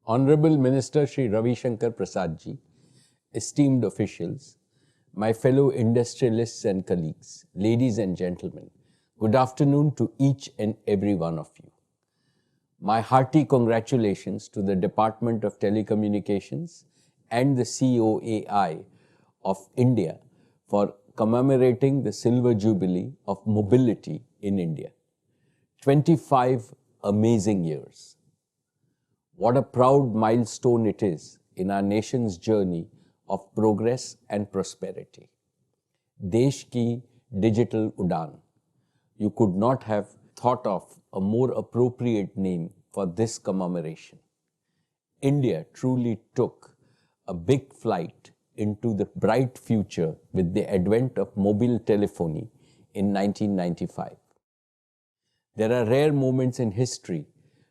Honorable Minister Shri Ravi Shankar Prasad ji, esteemed officials, my fellow industrialists and colleagues, ladies and gentlemen, good afternoon to each and every one of you. My hearty congratulations to the Department of Telecommunications and the COAI of India for commemorating the Silver Jubilee of Mobility in India. 25 amazing years. What a proud milestone it is in our nation's journey of progress and prosperity. Desh ki digital udaan. You could not have thought of a more appropriate name for this commemoration. India truly took a big flight into the bright future with the advent of mobile telephony in 1995. There are rare moments in history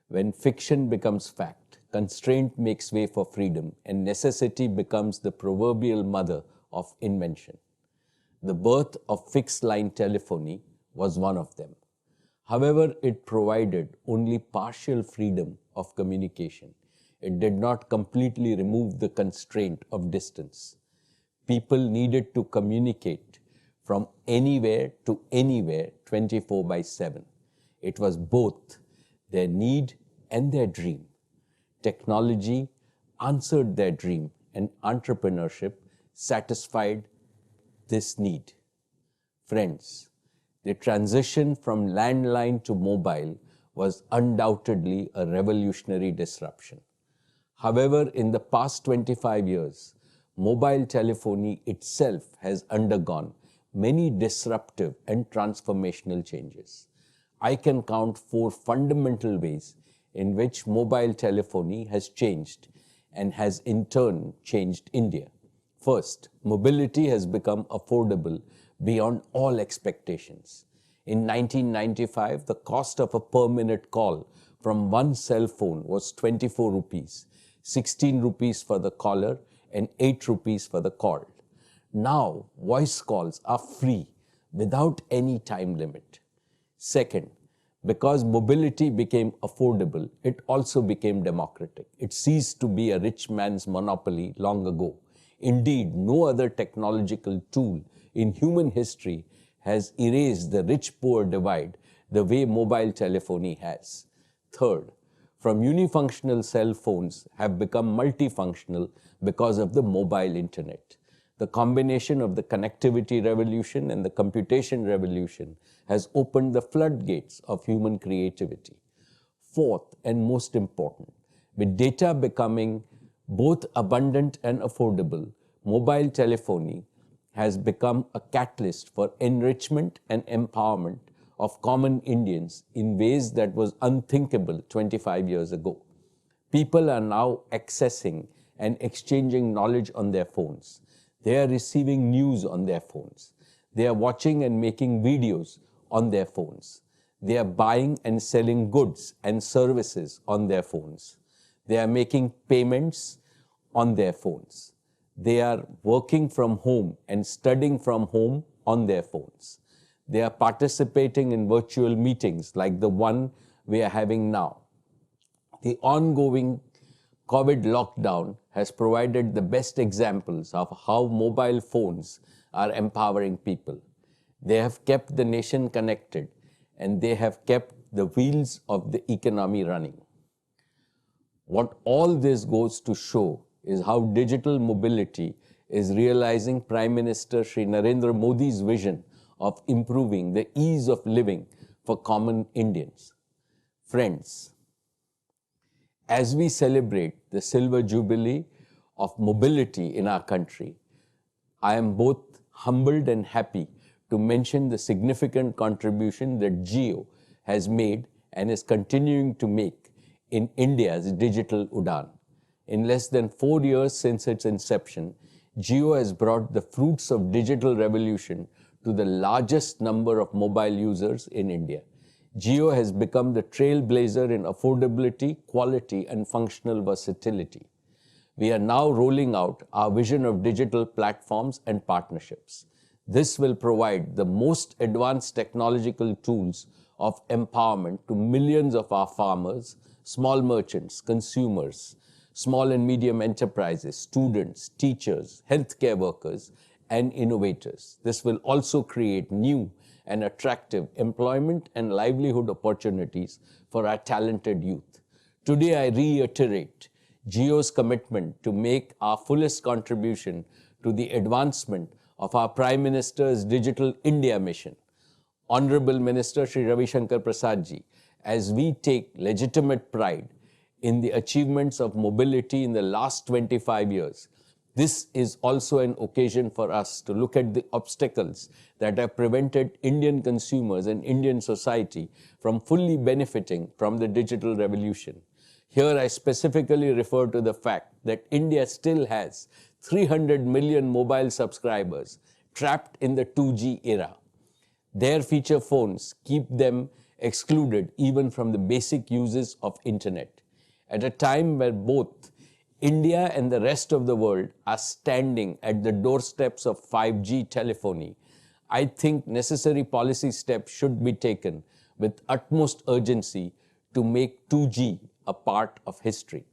when fiction becomes fact, constraint makes way for freedom, and necessity becomes the proverbial mother of invention. The birth of fixed-line telephony was one of them. However, it provided only partial freedom of communication. It did not completely remove the constraint of distance. People needed to communicate from anywhere to anywhere 24/7. It was both their need and their dream. Technology answered their dream, and entrepreneurship satisfied this need. Friends, the transition from landline to mobile was undoubtedly a revolutionary disruption. However, in the past 25 years, mobile telephony itself has undergone many disruptive and transformational changes. I can count 4 fundamental ways in which mobile telephony has changed and has in turn changed India. First, mobility has become affordable beyond all expectations. In 1995, the cost of a per-minute call from one cell phone was 24 rupees, 16 rupees for the caller and 8 rupees for the called. Now, voice calls are free without any time limit. Second, because mobility became affordable, it also became democratic. It ceased to be a rich man's monopoly long ago. Indeed, no other technological tool in human history has erased the rich-poor divide the way mobile telephony has. Third, from unifunctional cell phones have become multifunctional because of the mobile internet. The combination of the connectivity revolution and the computation revolution has opened the floodgates of human creativity. Fourth, and most important, with data becoming both abundant and affordable, mobile telephony has become a catalyst for enrichment and empowerment of common Indians in ways that was unthinkable 25 years ago. People are now accessing and exchanging knowledge on their phones. They are receiving news on their phones. They are watching and making videos on their phones. They are buying and selling goods and services on their phones. They are making payments on their phones. They are working from home and studying from home on their phones. They are participating in virtual meetings like the one we are having now. The ongoing COVID lockdown has provided the best examples of how mobile phones are empowering people. They have kept the nation connected, and they have kept the wheels of the economy running. What all this goes to show is how digital mobility is realizing Prime Minister Shri Narendra Modi's vision of improving the ease of living for common Indians. Friends, as we celebrate the Silver Jubilee of mobility in our country, I am both humbled and happy to mention the significant contribution that Jio has made and is continuing to make in India's digital udaan. In less than 4 years since its inception, Jio has brought the fruits of digital revolution to the largest number of mobile users in India. Jio has become the trailblazer in affordability, quality, and functional versatility. We are now rolling out our vision of digital platforms and partnerships. This will provide the most advanced technological tools of empowerment to millions of our farmers, small merchants, consumers, small and medium enterprises, students, teachers, healthcare workers, and innovators. This will also create new and attractive employment and livelihood opportunities for our talented youth. Today, I reiterate Jio's commitment to make our fullest contribution to the advancement of our Prime Minister's Digital India mission. Honorable Minister Shri Ravi Shankar Prasad ji, as we take legitimate pride in the achievements of mobility in the last 25 years, this is also an occasion for us to look at the obstacles that have prevented Indian consumers and Indian society from fully benefiting from the digital revolution. Here I specifically refer to the fact that India still has 300 million mobile subscribers trapped in the 2G era. Their feature phones keep them excluded even from the basic uses of internet. At a time where both India and the rest of the world are standing at the doorsteps of 5G telephony, I think necessary policy steps should be taken with utmost urgency to make 2G a part of history.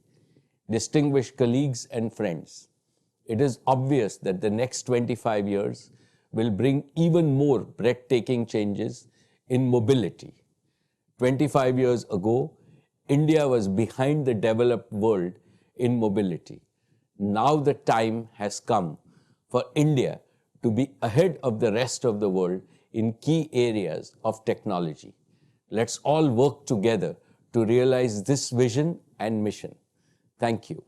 Distinguished colleagues and friends, it is obvious that the next 25 years will bring even more breathtaking changes in mobility. 25 years ago, India was behind the developed world in mobility. Now the time has come for India to be ahead of the rest of the world in key areas of technology. Let's all work together to realize this vision and mission. Thank you.